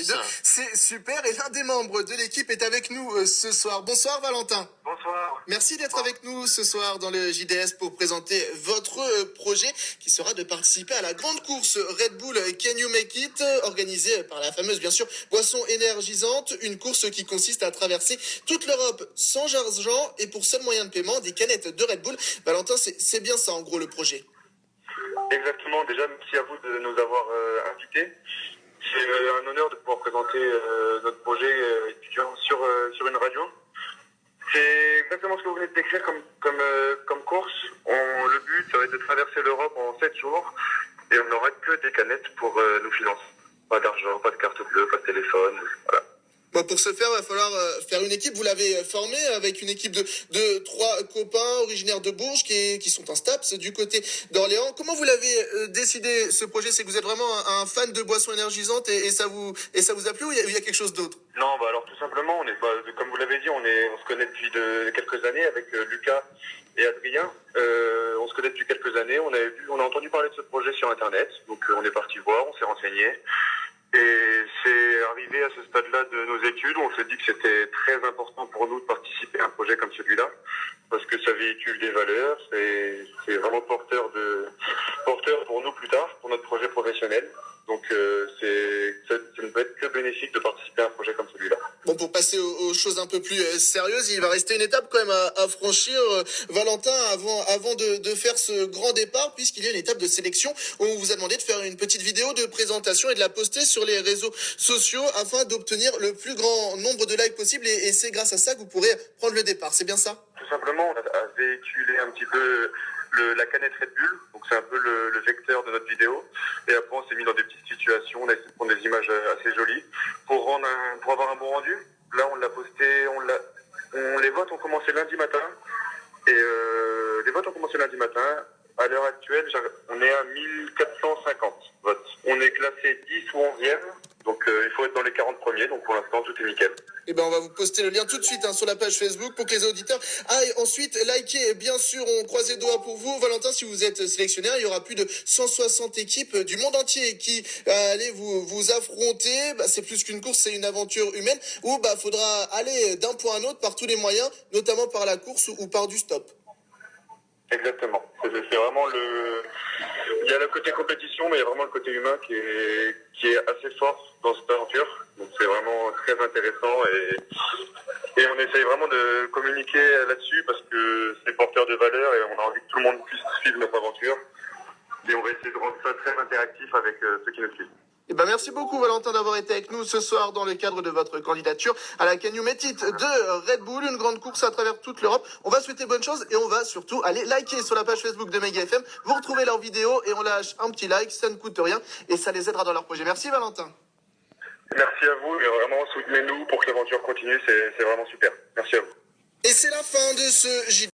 les deux. C'est super. Et l'un des membres de l'équipe est avec nous ce soir. Bonsoir Valentin. Bonsoir. Merci d'être avec nous ce soir dans le JDS pour présenter votre projet qui sera de participer à la grande course Red Bull Can You Make It, organisée par la fameuse, bien sûr, boisson énergisante. Une course qui consiste à traverser toute l'Europe sans argent et pour seul moyen de paiement des canettes de Red Bull. Valentin, c'est bien ça en gros le projet. Exactement. Déjà, merci à vous de nous avoir invités. C'est un honneur de pouvoir présenter notre projet étudiant sur une radio. C'est exactement ce que vous venez de décrire comme course. Le but, ça va être de traverser l'Europe en 7 jours et on n'aura que des canettes pour nous financer. Pas d'argent, pas de carte bleue, pas de téléphone. Voilà. Bon, pour ce faire, il va falloir faire une équipe. Vous l'avez formée avec une équipe de 3 copains originaires de Bourges qui sont en STAPS du côté d'Orléans. Comment vous l'avez décidé ce projet? C'est que vous êtes vraiment un fan de boissons énergisantes et ça vous a plu ou il y a quelque chose d'autre? Non, alors tout simplement, comme vous l'avez dit, on se connaît depuis quelques années avec Lucas et Adrien. On se connaît depuis quelques années. On a entendu parler de ce projet sur Internet, donc on est parti voir, on s'est renseigné. Et c'est arrivé à ce stade-là de nos études où on s'est dit que c'était très important pour nous de participer à un projet comme celui-là, parce que ça véhicule des valeurs, c'est vraiment porteur pour nous plus tard, pour notre projet professionnel. Donc ça ne peut être que bénéfique de participer à un projet comme celui-là. Bon, pour passer aux choses un peu plus sérieuses, il va rester une étape quand même à franchir, Valentin, avant de faire ce grand départ, puisqu'il y a une étape de sélection où on vous a demandé de faire une petite vidéo de présentation et de la poster sur les réseaux sociaux afin d'obtenir le plus grand nombre de likes possible. Et c'est grâce à ça que vous pourrez prendre le départ. C'est bien ça? Tout simplement, on a véhiculé un petit peu la canette Red Bull, donc c'est un peu le vecteur de notre vidéo. Et après, on s'est mis dans des petites situations, on a essayé de prendre des images assez jolies pour avoir un bon rendu. Là, on l'a posté, les votes ont commencé lundi matin. Et les votes ont commencé lundi matin. À l'heure actuelle, on est à 1450 votes. On est classé 10 ou 11e. Donc il faut être dans les 40 premiers, donc pour l'instant tout est nickel. Eh ben on va vous poster le lien tout de suite sur la page Facebook pour que les auditeurs aillent ensuite liker. Bien sûr, on croise les doigts pour vous. Valentin, si vous êtes sélectionnaire, il y aura plus de 160 équipes du monde entier qui allez vous affronter. C'est plus qu'une course, c'est une aventure humaine où faudra aller d'un point à un autre par tous les moyens, notamment par la course ou par du stop. Exactement. C'est vraiment il y a le côté compétition, mais il y a vraiment le côté humain qui est assez fort dans cette aventure. Donc c'est vraiment très intéressant et on essaye vraiment de communiquer là-dessus parce que c'est porteur de valeurs et on a envie que tout le monde puisse suivre notre aventure. Et on va essayer de rendre ça très interactif avec ceux qui nous suivent. Merci beaucoup Valentin d'avoir été avec nous ce soir dans le cadre de votre candidature à la Can You Make It de Red Bull, une grande course à travers toute l'Europe. On va souhaiter bonne chance et on va surtout aller liker sur la page Facebook de Mega FM. Vous retrouvez leurs vidéos et on lâche un petit like, ça ne coûte rien et ça les aidera dans leur projet. Merci Valentin. Merci à vous et vraiment soutenez-nous pour que l'aventure continue, c'est vraiment super. Merci à vous. Et c'est la fin de ce JD.